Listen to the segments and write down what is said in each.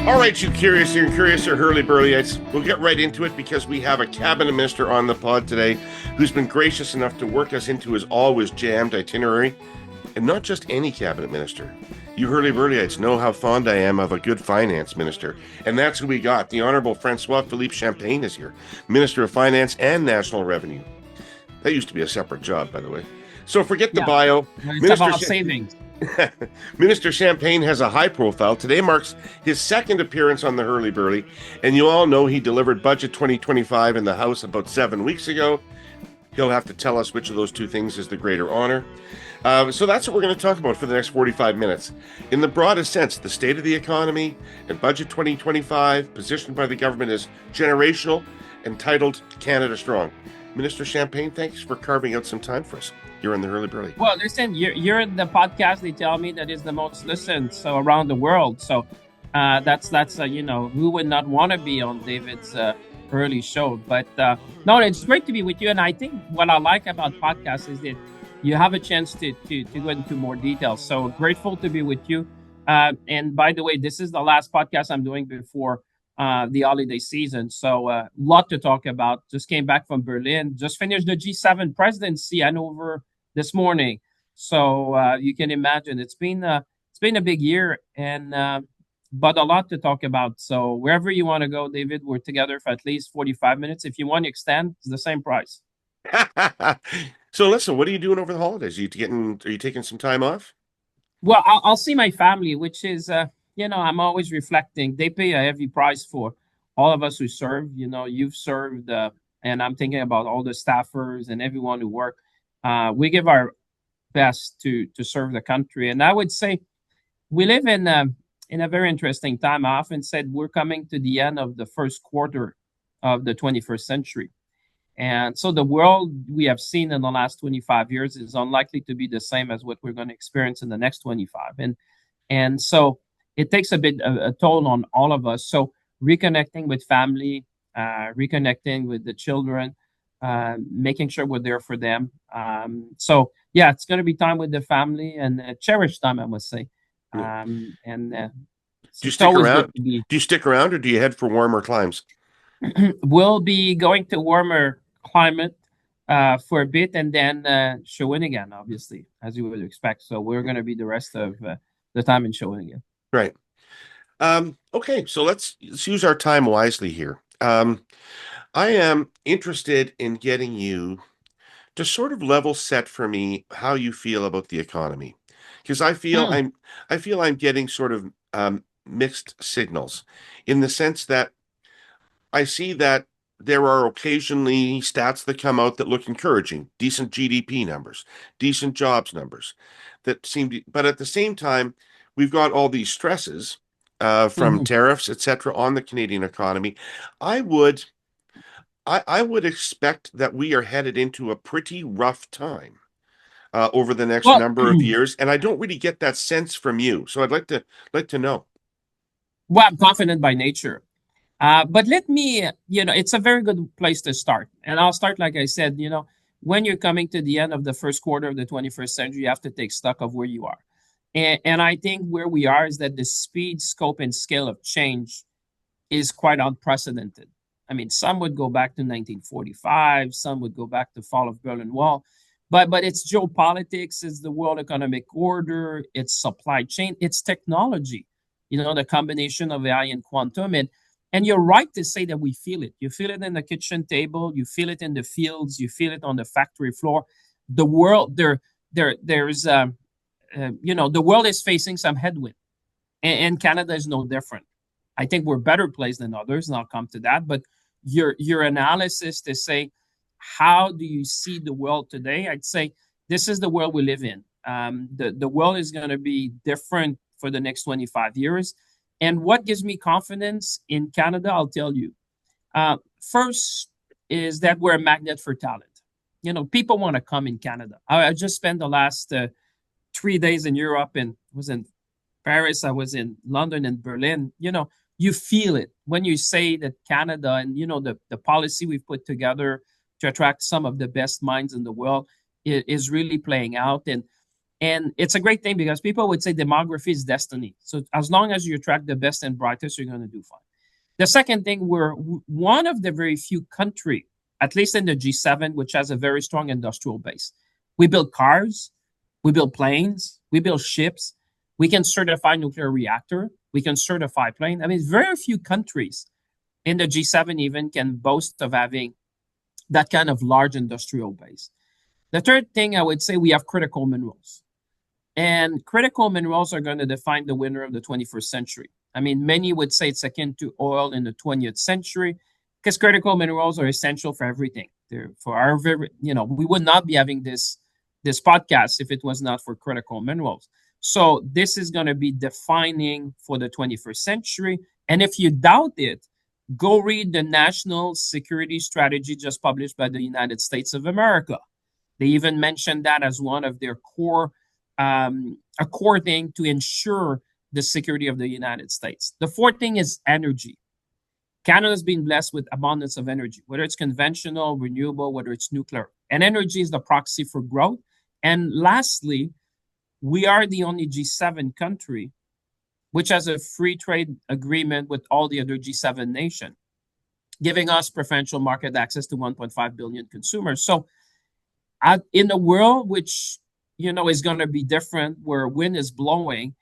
All right, you curious and curiouser Herle Burly-ites, we'll get right into it because we have a cabinet minister on the pod today who's been gracious enough to work us into his always jammed itinerary. And not just any cabinet minister. You Herle Burly-ites know how fond I am of a good finance minister. And that's who we got. The Honourable François-Philippe Champagne is here, Minister of Finance and National Revenue. That used to be a separate job, by the way. So forget the bio. It's Minister about savings. Minister Champagne has a high profile. Today marks his second appearance on the Herle Burly, and you all know he delivered Budget 2025 in the House about 7 weeks ago. He'll have to tell us which of those two things is the greater honor. So that's what we're going to talk about for the next 45 minutes. In the broadest sense, the state of the economy and Budget 2025, positioned by the government as generational and titled Canada Strong. Minister Champagne, thanks for carving out some time for us. You're in the Herle Burly. Well, listen, you're in the podcast. They tell me that is the most listened around the world. So that's who would not want to be on David's early show? But no, it's great to be with you. And I think what I like about podcasts is that you have a chance to go into more details. So grateful to be with you. And by the way, this is the last podcast I'm doing before the holiday season. So a lot to talk about. Just came back from Berlin. Just finished the G7 presidency Hanover this morning. So you can imagine it's been a big year, and but a lot to talk about. So wherever you want to go, David, we're together for at least 45 minutes. If you want to extend, it's the same price. So listen, what are you doing over the holidays? Are you taking some time off? Well, I'll see my family, which is, I'm always reflecting. They pay a heavy price for all of us who serve. You've served, and I'm thinking about all the staffers and everyone who work. We give our best to serve the country. And I would say we live in a very interesting time. I often said we're coming to the end of the first quarter of the 21st century. And so the world we have seen in the last 25 years is unlikely to be the same as what we're going to experience in the next 25. And so it takes a toll on all of us. So reconnecting with family, reconnecting with the children, making sure we're there for them. So yeah, it's going to be time with the family and cherished time, I must say. Do you stick around? Do you stick around, or do you head for warmer climes? We'll be going to warmer climate for a bit, and then Shawinigan, obviously, as you would expect. So we're going to be the rest of the time in Shawinigan. Right. Okay, so let's use our time wisely here. I am interested in getting you to sort of level set for me how you feel about the economy, because I feel I'm getting sort of mixed signals, in the sense that I see that there are occasionally stats that come out that look encouraging, decent GDP numbers, decent jobs numbers that seem to, but at the same time, we've got all these stresses from tariffs, etc., on the Canadian economy. I would expect that we are headed into a pretty rough time over the next number of years, and I don't really get that sense from you. So I'd like to know. Well, I'm confident by nature. But let me, it's a very good place to start. And I'll start, like I said, when you're coming to the end of the first quarter of the 21st century, you have to take stock of where you are. And I think where we are is that the speed, scope, and scale of change is quite unprecedented. I mean, some would go back to 1945, some would go back to the fall of Berlin Wall, but it's geopolitics, it's the world economic order, it's supply chain, it's technology, the combination of AI and quantum. And you're right to say that we feel it. You feel it in the kitchen table, you feel it in the fields, you feel it on the factory floor. The world, there's the world is facing some headwind, and Canada is no different. I think we're better placed than others, and I'll come to that. But your analysis to say, how do you see the world today? I'd say this is the world we live in. The world is going to be different for the next 25 years. And what gives me confidence in Canada, I'll tell you. First is that we're a magnet for talent. People want to come in Canada. I just spent the last 3 days in Europe, and was in Paris, I was in London and Berlin. You feel it when you say that Canada and, the policy we've put together to attract some of the best minds in the world is really playing out. And And it's a great thing because people would say demography is destiny. So as long as you attract the best and brightest, you're going to do fine. The second thing, we're one of the very few country, at least in the G7, which has a very strong industrial base. We build cars, we build planes, we build ships. We can certify nuclear reactor. We can certify plane. I mean, very few countries in the G7 even can boast of having that kind of large industrial base. The third thing I would say, we have critical minerals. And critical minerals are going to define the winner of the 21st century. I mean, many would say it's akin to oil in the 20th century because critical minerals are essential for everything. They're for our very, we would not be having this podcast if it was not for critical minerals. So this is going to be defining for the 21st century. And if you doubt it, go read the National Security Strategy just published by the United States of America. They even mentioned that as one of their a core thing to ensure the security of the United States. The fourth thing is energy. Canada's been blessed with abundance of energy, whether it's conventional, renewable, whether it's nuclear. And energy is the proxy for growth. And lastly, we are the only G7 country which has a free trade agreement with all the other G7 nations, giving us preferential market access to 1.5 billion consumers. So in a world which is going to be different, where wind is blowing,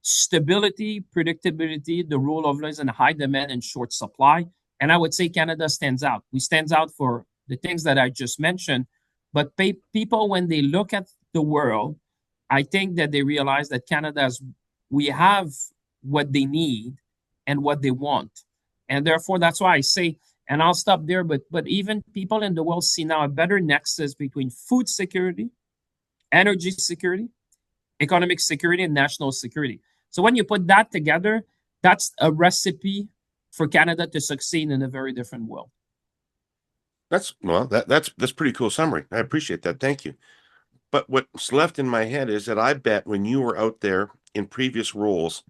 stability, predictability, the rule of law is in high demand and short supply. And I would say Canada stands out. We stands out for the things that I just mentioned. But people, when they look at the world, I think that they realize that we have what they need and what they want. And therefore, that's why I say, and I'll stop there, but even people in the world see now a better nexus between food security, energy security, economic security, and national security. So when you put that together, that's a recipe for Canada to succeed in a very different world. That's pretty cool summary. I appreciate that. Thank you. But what's left in my head is that I bet when you were out there in previous roles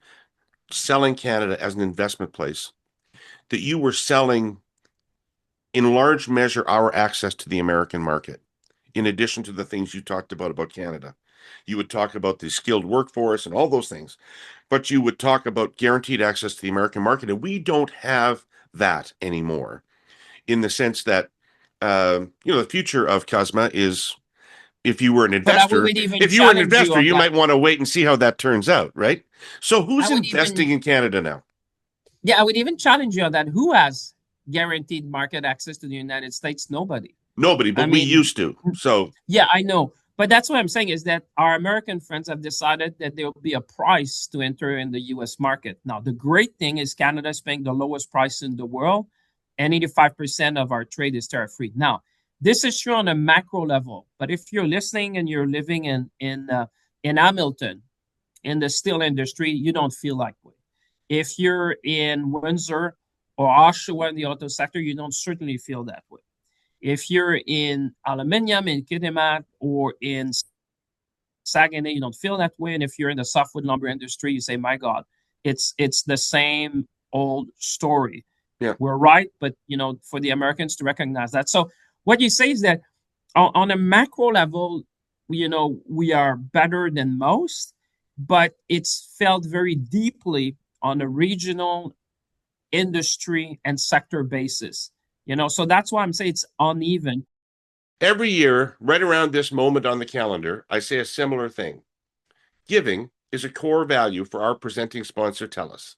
selling Canada as an investment place, that you were selling in large measure our access to the American market, in addition to the things you talked about Canada. You would talk about the skilled workforce and all those things, but you would talk about guaranteed access to the American market. And we don't have that anymore in the sense that, the future of CUSMA is if you were an But I investor, would even if you were an challenge you investor, on you that. might want to wait and see how that turns out, right? So I who's would even, investing in Canada now? yeah, I would even challenge you on that. Who has guaranteed market access to the United States? Nobody. Nobody, I but we mean, used to. So yeah, I know. But that's what I'm saying is that our American friends have decided that there will be a price to enter in the US market. Now, the great thing is Canada is paying the lowest price in the world, and 85% of our trade is tariff free. Now, this is true on a macro level, but if you're listening and you're living in Hamilton, in the steel industry, you don't feel like it. If you're in Windsor or Oshawa in the auto sector, you don't certainly feel that way. If you're in aluminium in Kitimat or in Saguenay, you don't feel that way. And if you're in the softwood lumber industry, you say, my God, it's the same old story. yeah, We're right, but for the Americans to recognize that. So what you say is that on a macro level, we are better than most, but it's felt very deeply on a regional industry and sector basis. So that's why I'm saying it's uneven. every year, right around this moment on the calendar, I say a similar thing. Giving is a core value for our presenting sponsor, TELUS.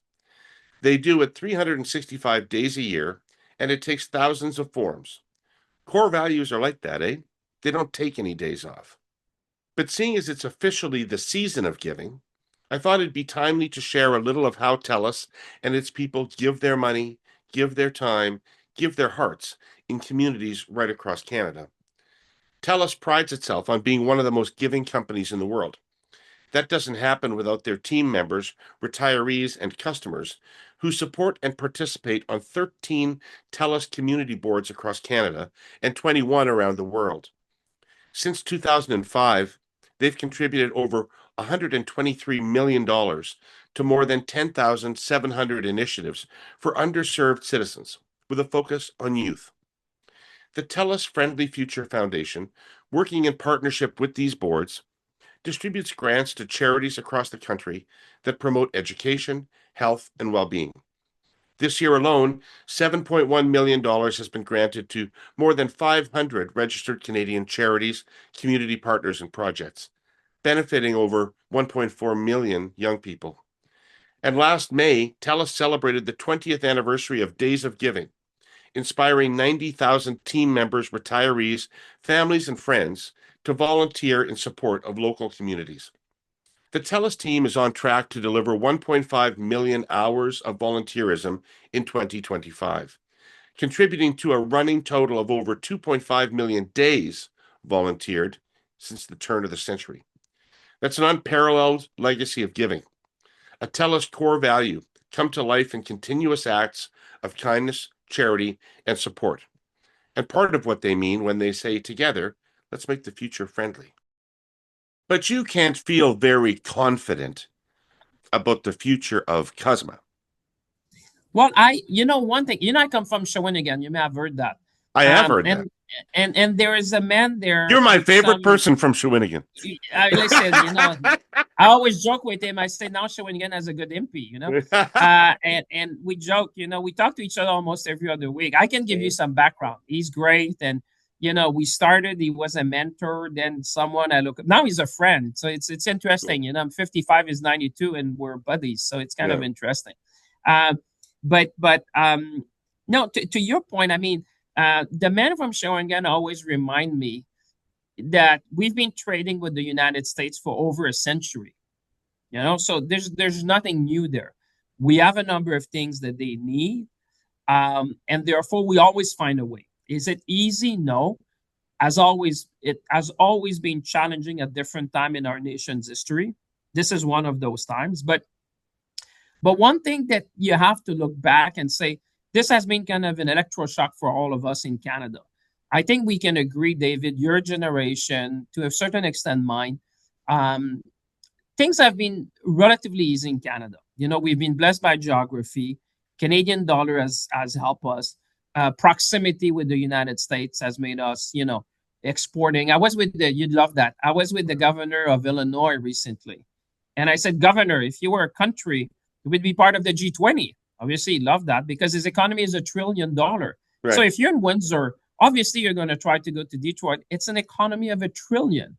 They do it 365 days a year, and it takes thousands of forms. Core values are like that, eh? They don't take any days off. But seeing as it's officially the season of giving, I thought it'd be timely to share a little of how TELUS and its people give their money, give their time, give their hearts in communities right across Canada. TELUS prides itself on being one of the most giving companies in the world. That doesn't happen without their team members, retirees, and customers who support and participate on 13 TELUS community boards across Canada and 21 around the world. Since 2005, they've contributed over $123 million to more than 10,700 initiatives for underserved citizens, with a focus on youth. The TELUS Friendly Future Foundation, working in partnership with these boards, distributes grants to charities across the country that promote education, health, and well-being. This year alone, $7.1 million has been granted to more than 500 registered Canadian charities, community partners, and projects, benefiting over 1.4 million young people. And last May, TELUS celebrated the 20th anniversary of Days of Giving, inspiring 90,000 team members, retirees, families, and friends to volunteer in support of local communities. The TELUS team is on track to deliver 1.5 million hours of volunteerism in 2025, contributing to a running total of over 2.5 million days volunteered since the turn of the century. That's an unparalleled legacy of giving, a TELUS core value come to life in continuous acts of kindness, charity, and support. And part of what they mean when they say together, let's make the future friendly. But you can't feel very confident about the future of Cosma. Well, one thing, I come from Shawinigan. You may have heard that. I have Um, heard that. and and there is a man there You're my with favorite some. person from Shawinigan. Listen, I always joke with him. I say now Shawinigan has a good MP, and we joke, we talk to each other almost every other week. I can give you some background. He's great, and we started. He was a mentor, then someone I look up. Now he's a friend, so it's interesting. I'm 55, he's 92, and we're buddies, so it's kind Yeah. of interesting. Uh, but no, to your point, I mean, the man from Shawinigan always remind me that we've been trading with the United States for over a century. So there's nothing new there. We have a number of things that they need, and therefore we always find a way. Is it easy? No. As always, it has always been challenging at different time in our nation's history. This is one of those times. But one thing that you have to look back and say, this has been kind of an electroshock for all of us in Canada. I think we can agree, David, your generation, to a certain extent, mine, um, things have been relatively easy in Canada. We've been blessed by geography. Canadian dollar has helped us. Proximity with the United States has made us, exporting. You'd love that. I was with the governor of Illinois recently. And I said, Governor, if you were a country, it would be part of the G20. Obviously, love that because his economy is $1 trillion. Right. So if you're in Windsor, obviously you're going to try to go to Detroit. It's an economy of $1 trillion.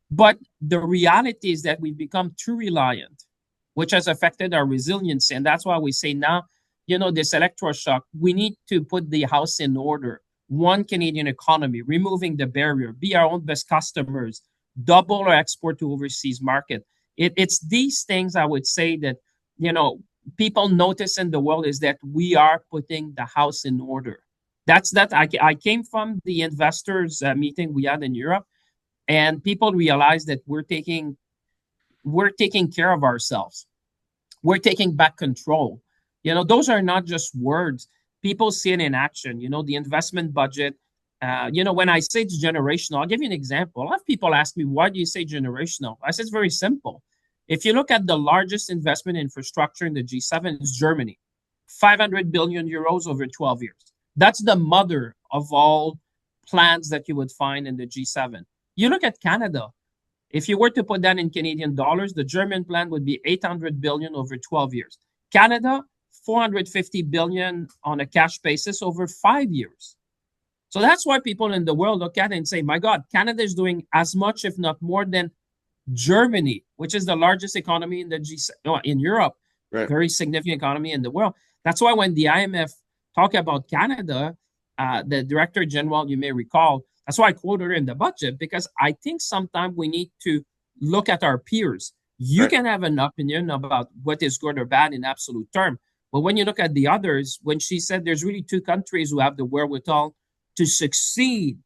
But the reality is that we've become too reliant, which has affected our resiliency. And that's why we say now, this electroshock, we need to put the house in order. One Canadian economy, removing the barrier, be our own best customers, double our export to overseas market. It's these things I would say that, people notice in the world is that we are putting the house in order. I came from the investors meeting we had in Europe, and people realize that we're taking care of ourselves. We're taking back control. Those are not just words. People see it in action. The investment budget. When I say it's generational, I'll give you an example. A lot of people ask me, why do you say generational? I said it's very simple. If you look at the largest investment infrastructure in the G7, it's Germany, 500 billion euros over 12 years. That's the mother of all plans that you would find in the G7. You look at Canada. If you were to put that in Canadian dollars, the German plan would be 800 billion over 12 years. Canada, 450 billion on a cash basis over 5 years. So that's why people in the world look at it and say, my God, Canada is doing as much, if not more, than Germany, which is the largest economy in the in Europe, Right. very significant economy in the world. That's why when the IMF talk about Canada, the Director General, you may recall, that's why I quoted her in the budget, because I think sometimes we need to look at our peers. You Right. can have an opinion about what is good or bad in absolute term, but when you look at the others, when she said there's really two countries who have the wherewithal to succeed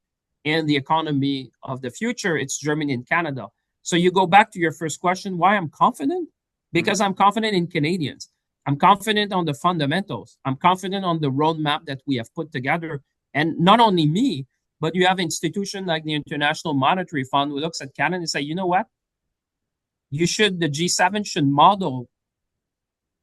in the economy of the future, it's Germany and Canada. So you go back to your first question, why I'm confident? Because I'm confident in Canadians. I'm confident on the fundamentals. I'm confident on the roadmap that we have put together. And not only me, but you have institutions like the International Monetary Fund who looks at Canada and say, you know what? The G7 should model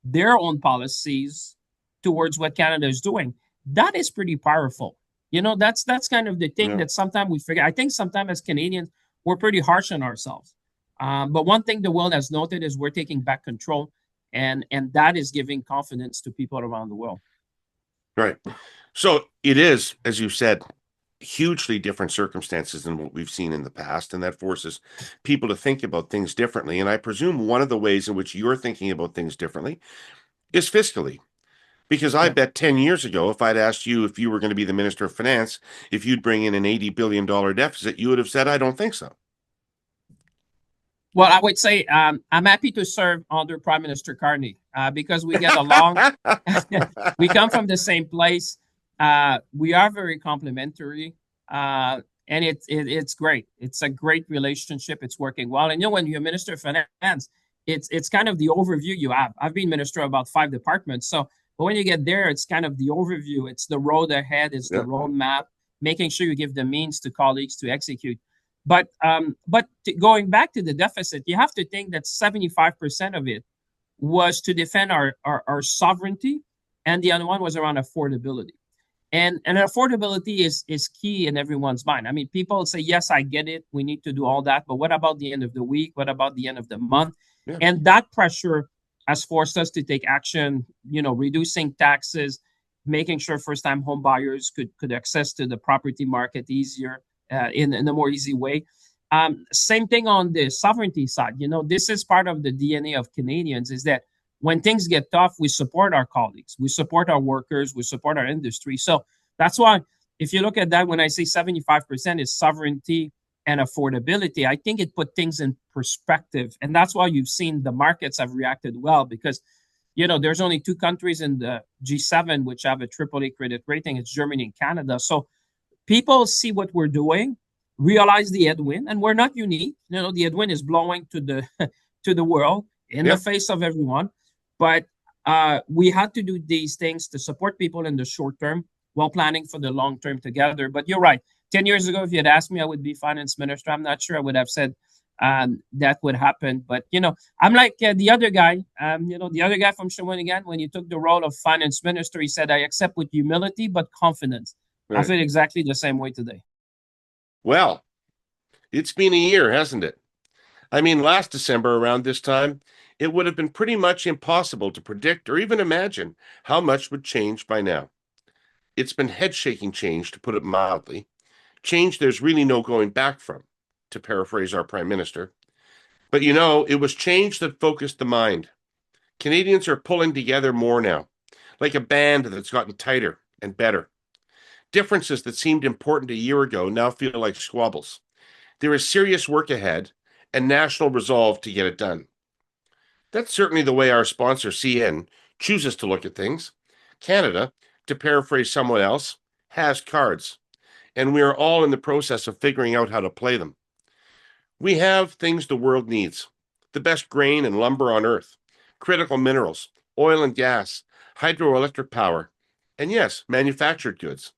their own policies towards what Canada is doing. That is pretty powerful. That's kind of the thing Yeah. that sometimes we forget. I think sometimes as Canadians, we're pretty harsh on ourselves. But one thing the world has noted is we're taking back control, and that is giving confidence to people around the world. Right. So it is, as you said, hugely different circumstances than what we've seen in the past, and that forces people to think about things differently. And I presume one of the ways in which you're thinking about things differently is fiscally. Because I Yeah. bet 10 years ago, if I'd asked you if you were going to be the Minister of Finance, if you'd bring in an $80 billion deficit, you would have said, I don't think so. Well, I would say I'm happy to serve under Prime Minister Carney because we get along. We come from the same place. We are very complementary, and it's great. It's a great relationship. It's working well. And when you're Minister of Finance, it's kind of the overview you have. I've been minister of about 5 departments, so but when you get there, it's kind of the overview. It's the road ahead. It's the Yeah. roadmap. Making sure you give the means to colleagues to execute. But going back to the deficit, you have to think that 75% of it was to defend our sovereignty, and the other one was around affordability. And affordability is key in everyone's mind. I mean, people say, yes, I get it. We need to do all that. But what about the end of the week? What about the end of the month? Yeah. And that pressure has forced us to take action, reducing taxes, making sure first-time home buyers could access to the property market easier, in a more easy way. Same thing on the sovereignty side. This is part of the DNA of Canadians is that when things get tough, we support our colleagues, we support our workers, we support our industry. So that's why, if you look at that, when I say 75% is sovereignty and affordability, I think it put things in perspective. And that's why you've seen the markets have reacted well because, there's only two countries in the G7 which have a AAA credit rating. It's Germany and Canada. So people see what we're doing, realize the headwind, and we're not unique. The headwind is blowing to the to the world in the Yeah. face of everyone. But we had to do these things to support people in the short term while planning for the long term together. But you're right. 10 years ago, if you had asked me, I would be finance minister. I'm not sure I would have said that would happen. But I'm like the other guy. The other guy from Shawinigan, when he took the role of finance minister, he said, "I accept with humility but confidence." I Right. feel exactly the same way today. Well, it's been a year, hasn't it? I mean, last December around this time, it would have been pretty much impossible to predict or even imagine how much would change by now. It's been head shaking change, to put it mildly. Change there's really no going back from, to paraphrase our Prime Minister. But it was change that focused the mind. Canadians are pulling together more now, like a band that's gotten tighter and better. Differences that seemed important a year ago now feel like squabbles. There is serious work ahead and national resolve to get it done. That's certainly the way our sponsor, CN, chooses to look at things. Canada, to paraphrase someone else, has cards, and we are all in the process of figuring out how to play them. We have things the world needs: the best grain and lumber on earth, critical minerals, oil and gas, hydroelectric power, and yes, manufactured goods.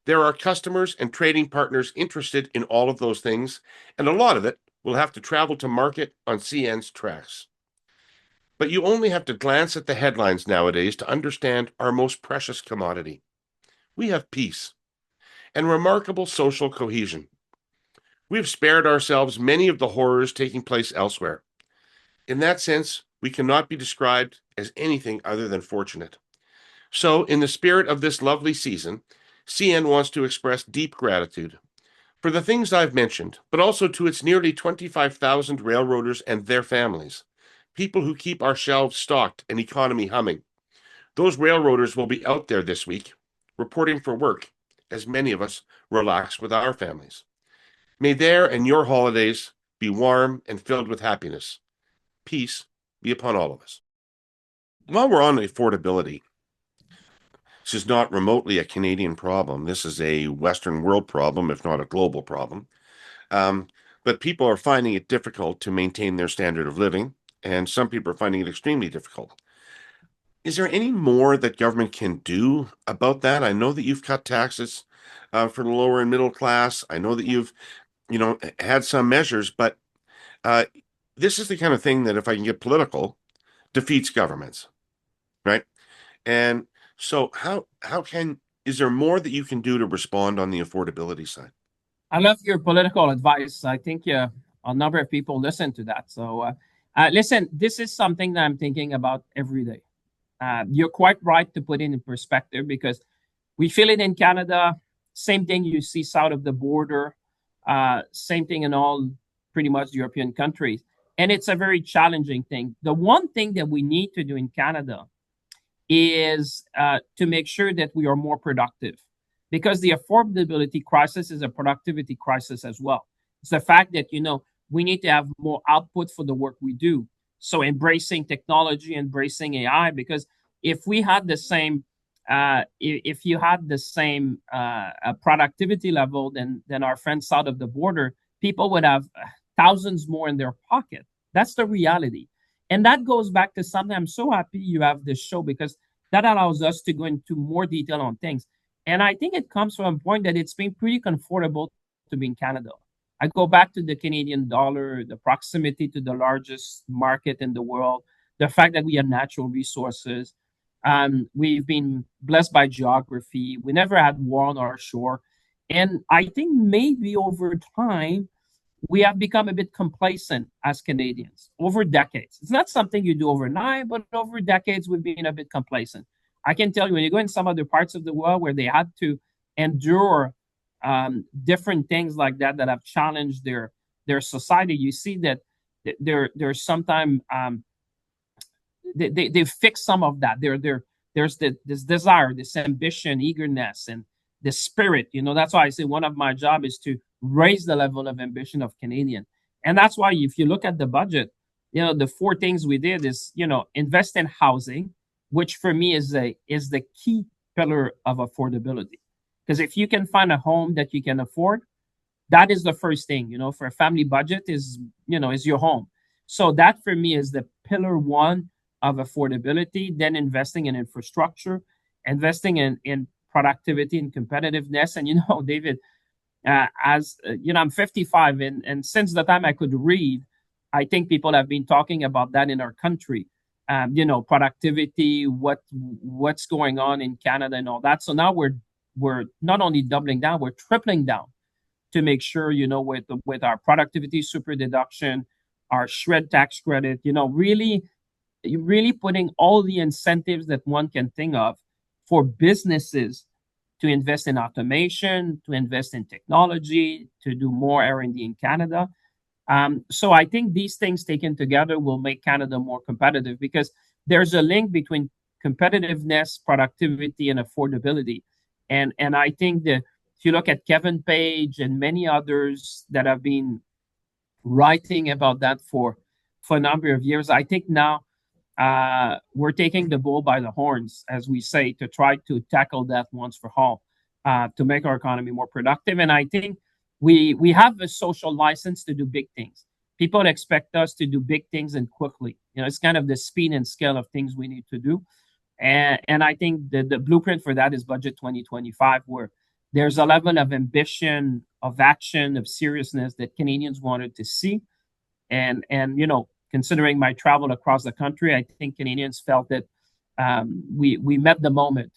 There are customers and trading partners interested in all of those things, and a lot of it will have to travel to market on CN's tracks. But you only have to glance at the headlines nowadays to understand our most precious commodity. We have peace and remarkable social cohesion. We have spared ourselves many of the horrors taking place elsewhere. In that sense, we cannot be described as anything other than fortunate. So, in the spirit of this lovely season, CN wants to express deep gratitude for the things I've mentioned, but also to its nearly 25,000 railroaders and their families, people who keep our shelves stocked and economy humming. Those railroaders will be out there this week, reporting for work, as many of us relax with our families. May their and your holidays be warm and filled with happiness. Peace be upon all of us. While we're on affordability, this is not remotely a Canadian problem. This is a Western world problem, if not a global problem. Um, but people are finding it difficult to maintain their standard of living, and some people are finding it extremely difficult. Is there any more that government can do about that? I know that you've cut taxes for the lower and middle class. I know that you've, had some measures, but uh, this is the kind of thing that, if I can get political, defeats governments, right? And so, how can is there more that you can do to respond on the affordability side? I love your political advice. I think a number of people listen to that. So, listen, this is something that I'm thinking about every day. You're quite right to put it in perspective because we feel it in Canada. Same thing you see south of the border. Same thing in all pretty much European countries. And it's a very challenging thing. The one thing that we need to do in Canada is to make sure that we are more productive because the affordability crisis is a productivity crisis as well. It's the fact that, we need to have more output for the work we do. So embracing technology, embracing AI, because if we had the same, if you had the same productivity level than our friends south of the border, people would have thousands more in their pocket. That's the reality. And that goes back to something. I'm so happy you have this show because that allows us to go into more detail on things. And I think it comes from a point that it's been pretty comfortable to be in Canada. I go back to the Canadian dollar, the proximity to the largest market in the world, the fact that we have natural resources. We've been blessed by geography. We never had war on our shore. And I think maybe over time, we have become a bit complacent as Canadians over decades. It's not something you do overnight, but over decades, we've been a bit complacent. I can tell you when you go in some other parts of the world where they had to endure different things like that that have challenged their society, you see that there's sometimes they fix some of that. There's this desire, this ambition, eagerness, and the spirit. That's why I say one of my job is to raise the level of ambition of Canadian. And that's why if you look at the budget, the four things we did is, invest in housing, which for me is the key pillar of affordability. Because if you can find a home that you can afford, that is the first thing, for a family budget is your home. So that for me is the pillar one of affordability, then investing in infrastructure, investing in productivity and competitiveness. And, David, I'm 55, and since the time I could read, I think people have been talking about that in our country. Productivity, what's going on in Canada and all that. So now we're not only doubling down, we're tripling down to make sure, with our productivity super deduction, our shred tax credit, really putting all the incentives that one can think of for businesses to invest in automation, to invest in technology, to do more R&D in Canada. So I think these things taken together will make Canada more competitive because there's a link between competitiveness, productivity, and affordability. And I think that if you look at Kevin Page and many others that have been writing about that for a number of years, I think now we're taking the bull by the horns, as we say, to try to tackle that once for all, to make our economy more productive. And I think we have a social license to do big things. People expect us to do big things and quickly. It's kind of the speed and scale of things we need to do. And I think the blueprint for that is Budget 2025, where there's a level of ambition, of action, of seriousness that Canadians wanted to see. And considering my travel across the country, I think Canadians felt that we met the moment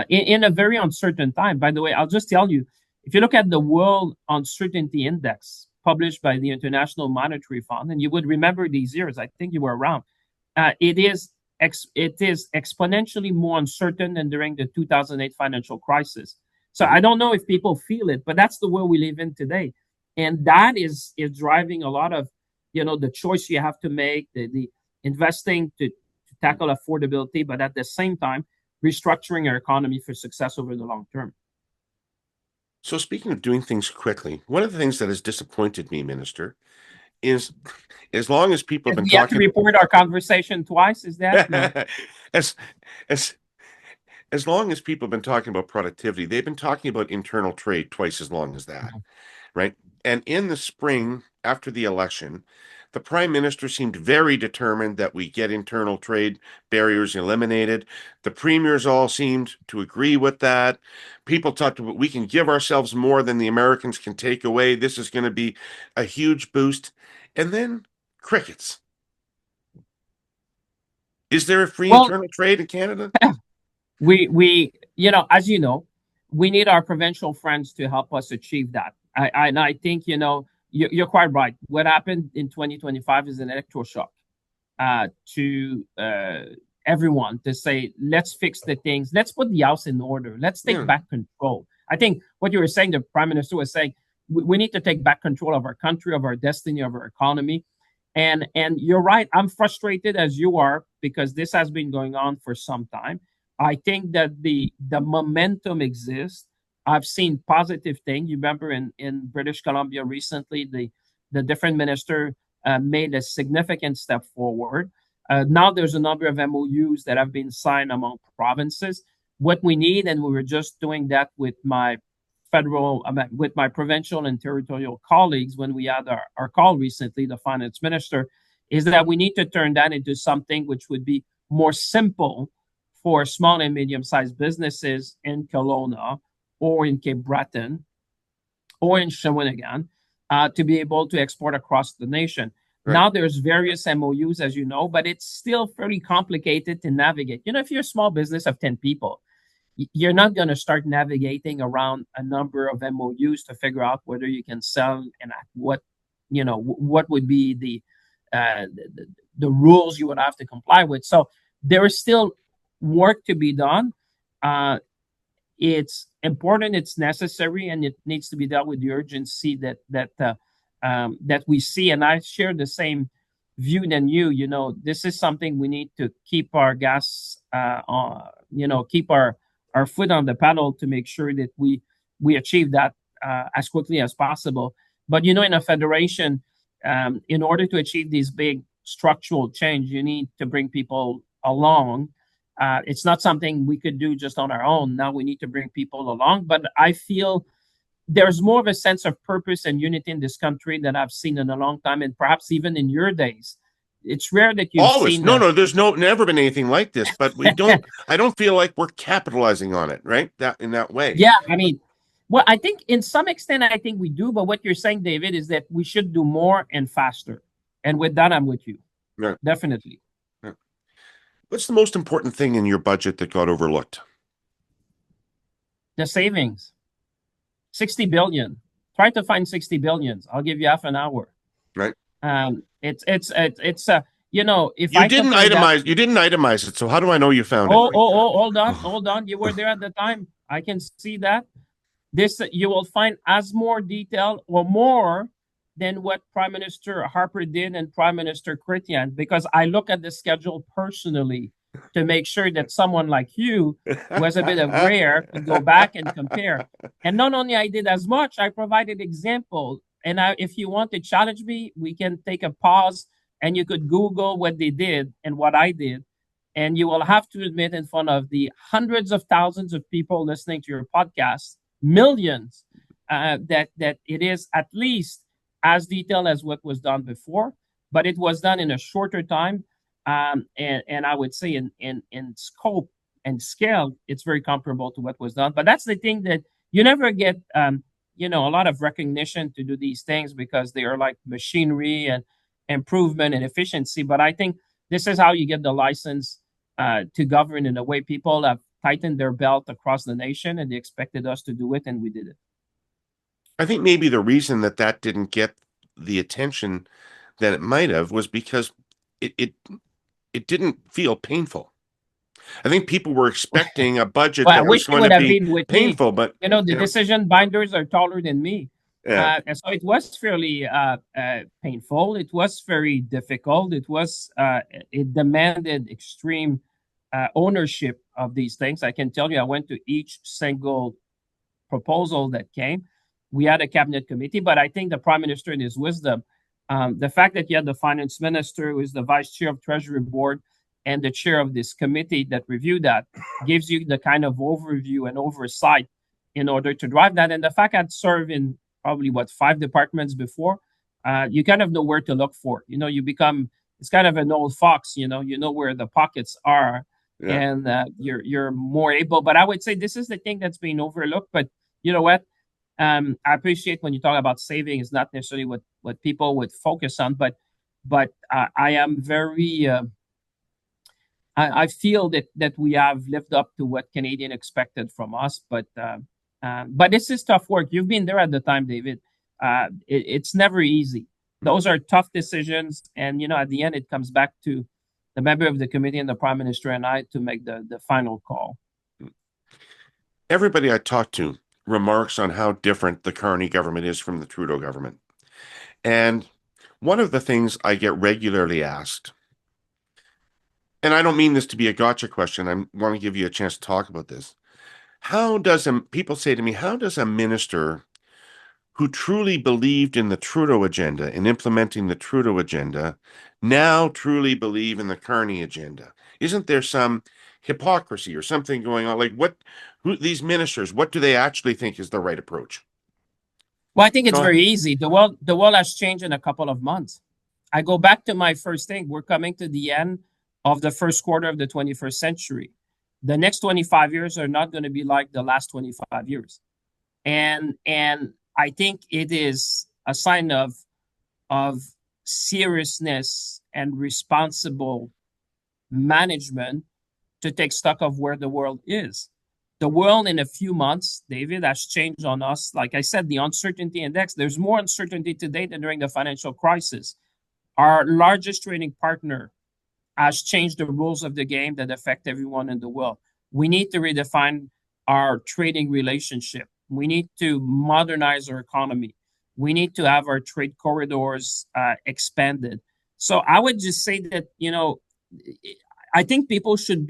in a very uncertain time. By the way, I'll just tell you, if you look at the World Uncertainty Index published by the International Monetary Fund, and you would remember these years, I think you were around, it is exponentially more uncertain than during the 2008 financial crisis. So I don't know if people feel it, but that's the world we live in today. And that is driving a lot of the choice you have to make, the investing to tackle affordability, but at the same time, restructuring our economy for success over the long term. So speaking of doing things quickly, one of the things that has disappointed me, Minister, is as long as people have If been we have to talking report our conversation twice, is that no? as as as long as people have been talking about productivity, they've been talking about internal trade twice as long as that, right? And in the spring after the election, the prime minister seemed very determined that we get internal trade barriers eliminated. The premiers all seemed to agree with that. People talked about we can give ourselves more than the Americans can take away. This is going to be a huge boost. And then crickets. Is there a free Well, internal trade in Canada? we as you know, we need our provincial friends to help us achieve that. And I think you're quite right. What happened in 2025 is an electroshock to everyone to say, let's fix the things, let's put the house in order, let's take Yeah. back control. I think what you were saying, the prime minister was saying, we need to take back control of our country, of our destiny, of our economy. And you're right. I'm frustrated as you are because this has been going on for some time. I think that the momentum exists. I've seen positive things. You remember in British Columbia recently, the different minister made a significant step forward. Now there's a number of MOUs that have been signed among provinces. What we need, and we were just doing that with my with my provincial and territorial colleagues when we had our call recently, the finance minister, is that we need to turn that into something which would be more simple for small and medium-sized businesses in Kelowna or in Cape Breton or in Shawinigan to be able to export across the nation. Right. Now there's various MOUs, as you know, but it's still fairly complicated to navigate. If you're a small business of 10 people, you're not going to start navigating around a number of MOUs to figure out whether you can sell and at what would be the rules you would have to comply with. So there is still work to be done. It's important, it's necessary, and it needs to be dealt with the urgency that we see. And I share the same view than you. This is something we need to keep our gas on. Keep our foot on the pedal to make sure that we achieve that as quickly as possible. But in a federation, in order to achieve these big structural change, you need to bring people along. It's not something we could do just on our own. Now we need to bring people along. But I feel there's more of a sense of purpose and unity in this country that I've seen in a long time, and perhaps even in your days. It's rare that you've Always. seen No, no, there's never been anything like this, but I don't feel like we're capitalizing on it, right? That in that way. Yeah, I mean, well, I think in some extent, I think we do. But what you're saying, David, is that we should do more and faster. And with that, I'm with you. Right. Definitely. Right. What's the most important thing in your budget that got overlooked? The savings, 60 billion. Try to find 60 billions. I'll give you half an hour. Right. If I compare that. You didn't itemize it. So how do I know you found it? Hold on. You were there at the time. I can see that. This you will find as more detail or more than what Prime Minister Harper did and Prime Minister Chrétien, because I look at the schedule personally to make sure that someone like you, who has a bit of rare, could go back and compare. And not only I did as much, I provided example. And if you want to challenge me, we can take a pause and you could Google what they did and what I did. And you will have to admit in front of the hundreds of thousands of people listening to your podcast, millions, that it is at least as detailed as what was done before, but it was done in a shorter time. And I would say in scope and scale, it's very comparable to what was done. But that's the thing that you never get, a lot of recognition to do these things because they are like machinery and improvement and efficiency. But I think this is how you get the license to govern in a way people have tightened their belt across the nation, and they expected us to do it, and we did it. I think maybe the reason that didn't get the attention that it might have was because it it didn't feel painful. I think people were expecting a budget Well, I that was wish you going to would have be been with me. painful, but The decision binders are taller than me. yeah, And so it was fairly painful. It was very difficult. It demanded extreme ownership of these things. I can tell you, I went to each single proposal that came. We had a cabinet committee, but I think the prime minister, in his wisdom, the fact that you had the finance minister, who is the vice chair of Treasury Board, and the chair of this committee that reviewed that, gives you the kind of overview and oversight in order to drive that. And the fact I'd served in probably 5 departments before, you kind of know where to look for. You become, it's kind of an old fox. You know where the pockets are, yeah. and you're more able. But I would say this is the thing that's being overlooked. But you know what? I appreciate when you talk about saving is not necessarily what people would focus on, but I am very. I feel that we have lived up to what Canadian expected from us, but this is tough work. You've been there at the time, David. It's never easy. Those are tough decisions, and at the end, it comes back to the member of the committee and the prime minister and I to make the final call. Everybody I talk to remarks on how different the Carney government is from the Trudeau government. And one of the things I get regularly asked, and I don't mean this to be a gotcha question, I want to give you a chance to talk about this. People say to me, how does a minister who truly believed in the Trudeau agenda and implementing the Trudeau agenda now truly believe in the Carney agenda? Isn't there some hypocrisy or something going on? Like these ministers, what do they actually think is the right approach? Well, I think it's Go ahead. very easy. The world has changed in a couple of months. I go back to my first thing. We're coming to the end of the first quarter of the 21st century. The next 25 years are not going to be like the last 25 years. And I think it is a sign of seriousness and responsible management to take stock of where the world is. The world in a few months, David, has changed on us. Like I said, the uncertainty index, there's more uncertainty today than during the financial crisis. Our largest trading partner has changed the rules of the game that affect everyone in the world. We need to redefine our trading relationship. We need to modernize our economy. We need to have our trade corridors expanded. So I would just say that, I think people should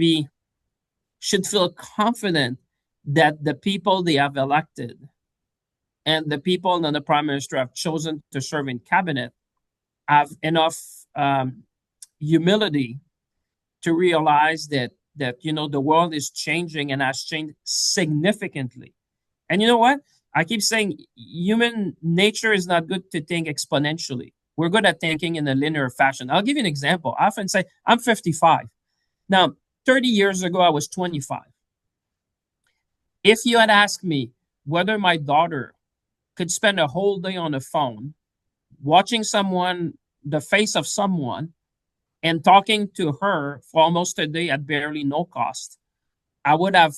feel confident that the people they have elected and the people that the prime minister have chosen to serve in cabinet have enough humility to realize that the world is changing and has changed significantly. And you know what? I keep saying human nature is not good to think exponentially. We're good at thinking in a linear fashion. I'll give you an example. I often say I'm 55. Now, 30 years ago, I was 25. If you had asked me whether my daughter could spend a whole day on the phone watching the face of someone, and talking to her for almost a day at barely no cost, I would have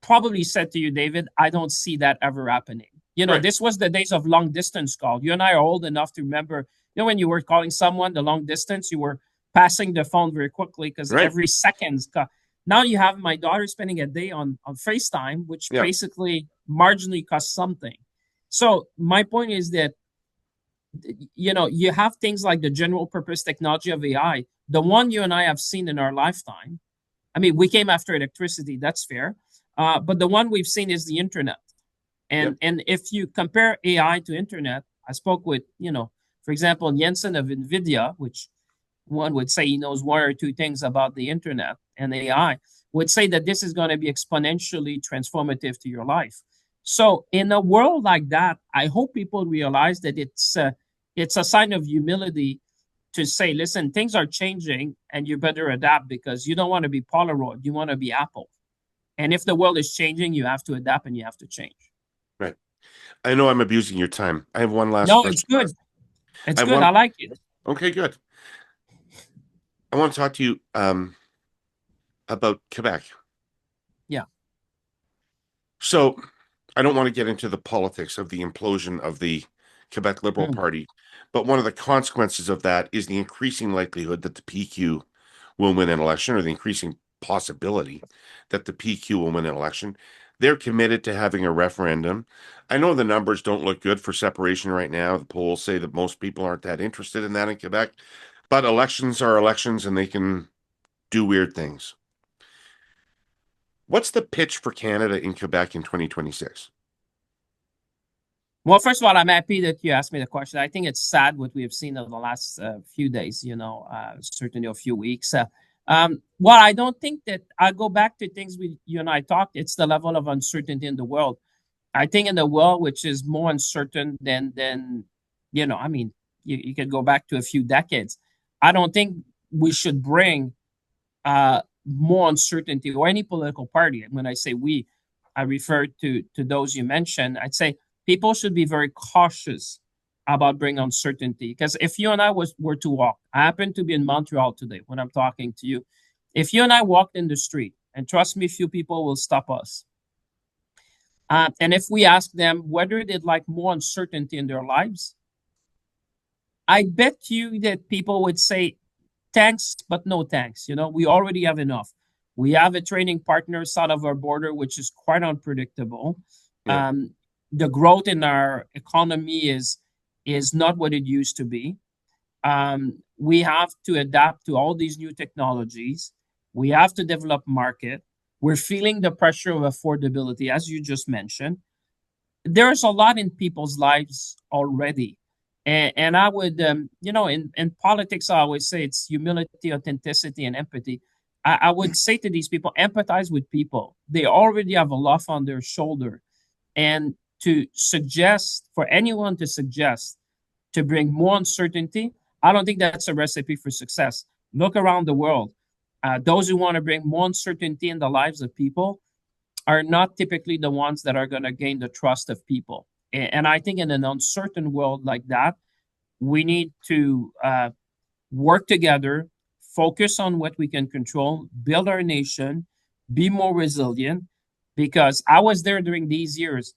probably said to you, David, I don't see that ever happening. Right, This was the days of long distance call. You and I are old enough to remember, when you were calling someone the long distance, you were passing the phone very quickly because right. every second. Now you have my daughter spending a day on FaceTime, which Yeah, basically marginally costs something. So my point is that you have things like the general purpose technology of AI, the one you and I have seen in our lifetime. I mean, we came after electricity, that's fair. But the one we've seen is the internet. yep, And if you compare AI to internet, I spoke with, for example, Jensen of NVIDIA, which one would say he knows one or two things about the internet and AI, would say that this is going to be exponentially transformative to your life. So in a world like that, I hope people realize that it's a sign of humility to say, listen, things are changing and you better adapt because you don't want to be Polaroid, you want to be Apple. And if the world is changing, you have to adapt and you have to change. right. I know I'm abusing your time. I have one last No, it's question to good. ask. I It's have good. one. I like it. Okay, good. I want to talk to you about Quebec. Yeah. So I don't want to get into the politics of the implosion of the Quebec Liberal Mm. Party, but one of the consequences of that is the increasing likelihood that the PQ will win an election, or the increasing possibility that the PQ will win an election. They're committed to having a referendum. I know the numbers don't look good for separation right now. The polls say that most people aren't that interested in that in Quebec, but elections are elections and they can do weird things. What's the pitch for Canada in Quebec in 2026? Well, first of all, I'm happy that you asked me the question. I think it's sad what we have seen over the last few days, certainly a few weeks. Well, I don't think that I go back to things you and I talked. It's the level of uncertainty in the world. I think in the world which is more uncertain than I mean, you could go back to a few decades. I don't think we should bring more uncertainty or any political party. When I say we, I refer to those you mentioned. I'd say people should be very cautious about bringing uncertainty because if you and I were to walk, I happen to be in Montreal today when I'm talking to you. If you and I walked in the street, and trust me, few people will stop us. And if we ask them whether they'd like more uncertainty in their lives, I bet you that people would say thanks, but no thanks. We already have enough. We have a trading partner south of our border, which is quite unpredictable. Yeah. Um, the growth in our economy is not what it used to be. We have to adapt to all these new technologies. We have to develop market. We're feeling the pressure of affordability, as you just mentioned. There's a lot in people's lives already. And I would, in politics, I always say it's humility, authenticity, and empathy. I would say to these people, empathize with people. They already have a lot on their shoulder. And for anyone to suggest to bring more uncertainty, I don't think that's a recipe for success. Look around the world. Those who want to bring more uncertainty in the lives of people are not typically the ones that are going to gain the trust of people. And I think in an uncertain world like that, we need to work together, focus on what we can control, build our nation, be more resilient. Because I was there during these years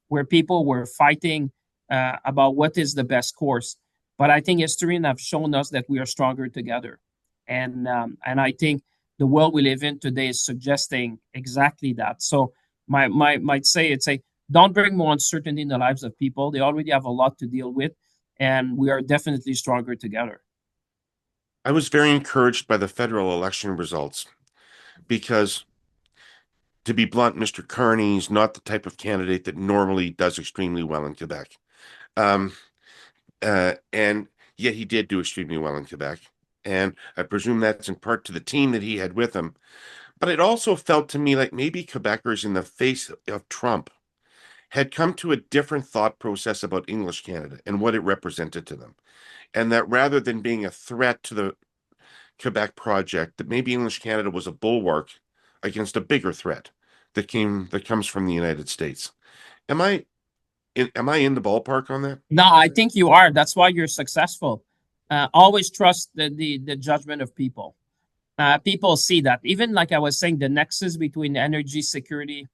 where people were fighting about what is the best course. But I think history have shown us that we are stronger together. And I think the world we live in today is suggesting exactly that. So might say it's a don't bring more uncertainty in the lives of people. They already have a lot to deal with, and we are definitely stronger together. I was very encouraged by the federal election results because, to be blunt, Mr. Carney's not the type of candidate that normally does extremely well in Quebec. Um, and yet he did do extremely well in Quebec. And I presume that's in part to the team that he had with him. But it also felt to me like maybe Quebecers, in the face of Trump, had come to a different thought process about English Canada and what it represented to them. And that rather than being a threat to the Quebec project, that maybe English Canada was a bulwark against a bigger threat that comes from the United States. Am I am I in the ballpark on that? No, I think you are. That's why you're successful. Always trust the judgment of people. People see that. Even like I was saying, the nexus between energy security,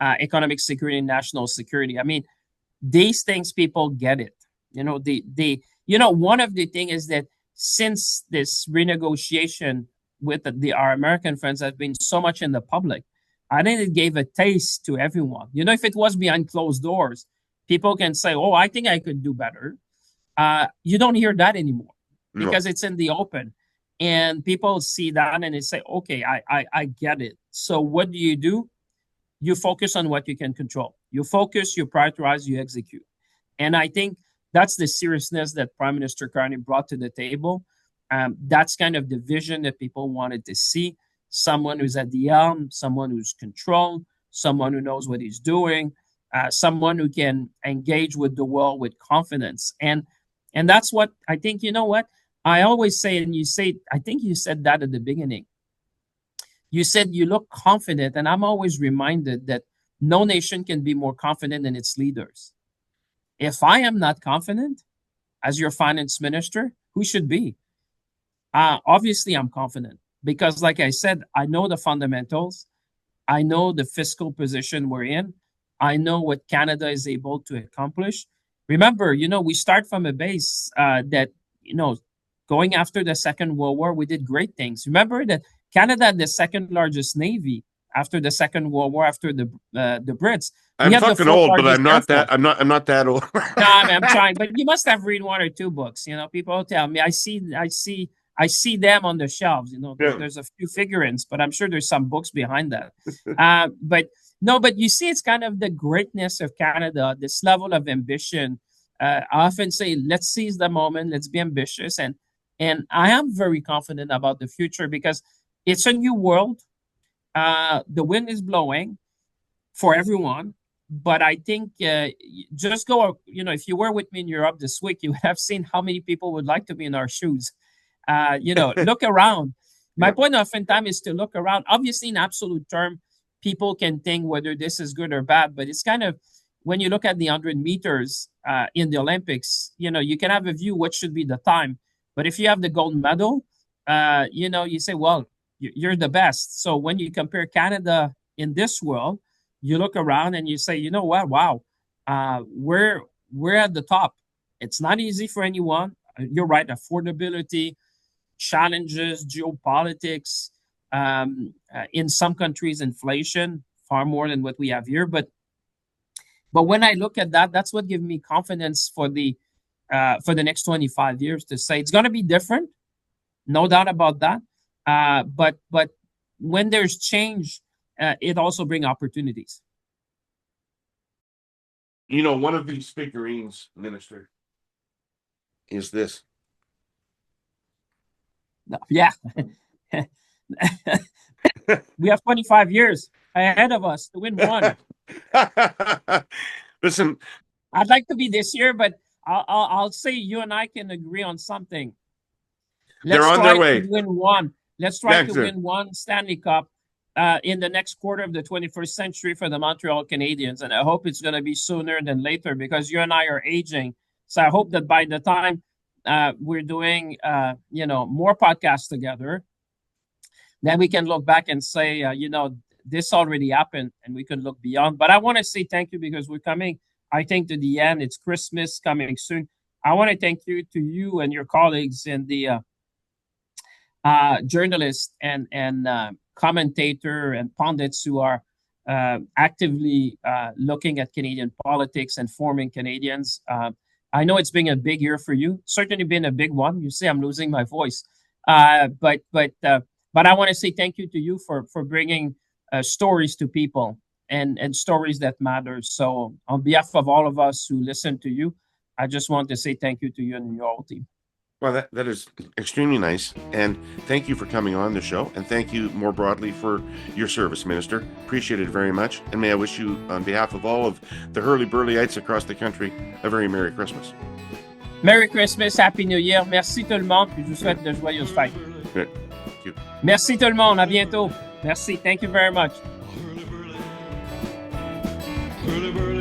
economic security, and national security. I mean, these things people get it. One of the thing is that since this renegotiation with our American friends has been so much in the public, I think it gave a taste to everyone. If it was behind closed doors, people can say, "Oh, I think I could do better." You don't hear that anymore No. because it's in the open, and people see that and they say, "Okay, I get it." So what do? You focus on what you can control. You focus, you prioritize, you execute. And I think that's the seriousness that Prime Minister Carney brought to the table. That's kind of the vision that people wanted to see. Someone who's at the helm, someone who's controlled, someone who knows what he's doing, someone who can engage with the world with confidence. And that's what I think, what? I always say, and I think you said that at the beginning. You said you look confident, and I'm always reminded that no nation can be more confident than its leaders. If I am not confident as your finance minister, who should be? Obviously, I'm confident because, like I said, I know the fundamentals. I know the fiscal position we're in. I know what Canada is able to accomplish. Remember, we start from a base that, going after the Second World War, we did great things. Remember that Canada had the second largest navy after the Second World War, after the Brits. We I'm had the fucking fourth old, but largest I'm air not that force. I'm not that old. No, I'm trying, but you must have read one or two books. People tell me I see them on the shelves. Yeah. There's a few figurines, but I'm sure there's some books behind that. But no, but you see, it's kind of the greatness of Canada, this level of ambition. I often say, let's seize the moment, let's be ambitious, and I am very confident about the future because it's a new world. The wind is blowing for everyone. But I think just go, if you were with me in Europe this week, you would have seen how many people would like to be in our shoes. Look around. My Yeah. point oftentimes is to look around. Obviously, in absolute term, people can think whether this is good or bad, but it's kind of when you look at the 100 meters in the Olympics, you can have a view what should be the time. But if you have the gold medal, you say, well, you're the best. So when you compare Canada in this world, you look around and you say, you know what? Wow, we're at the top. It's not easy for anyone. You're right. Affordability, challenges, geopolitics, in some countries, inflation far more than what we have here. But when I look at that, that's what gives me confidence for the next 25 years to say it's going to be different, no doubt about that. But when there's change, it also brings opportunities. You know, one of these figurines, Minister, is this. No, yeah, we have 25 years ahead of us to win one. Listen, I'd like to be this year, but I'll say you and I can agree on something. they're Let's on their try to way. win one. Let's try Next to year. win one Stanley Cup in the next quarter of the 21st century for the Montreal Canadiens. And I hope it's going to be sooner than later because you and I are aging. So I hope that by the time we're doing, more podcasts together, then we can look back and say, this already happened and we can look beyond. But I want to say thank you because we're coming, I think, to the end. It's Christmas coming soon. I want to thank you to you and your colleagues in the journalists and commentator and pundits who are actively looking at Canadian politics and forming Canadians. I know it's been a big year for you. Certainly been a big one. You see, I'm losing my voice. But I want to say thank you to you for bringing stories to people and stories that matter. So on behalf of all of us who listen to you, I just want to say thank you to you and your whole team. Well, that is extremely nice. And thank you for coming on the show. And thank you more broadly for your service, Minister. Appreciate it very much. And may I wish you, on behalf of all of the Herle Burly-ites across the country, a very Merry Christmas. Merry Christmas, Happy New Year. Merci tout le monde. Puis je vous souhaite de joyeuses fêtes. Good. Thank you. Merci tout le monde. À bientôt. Merci. Thank you very much. Hurly-burly.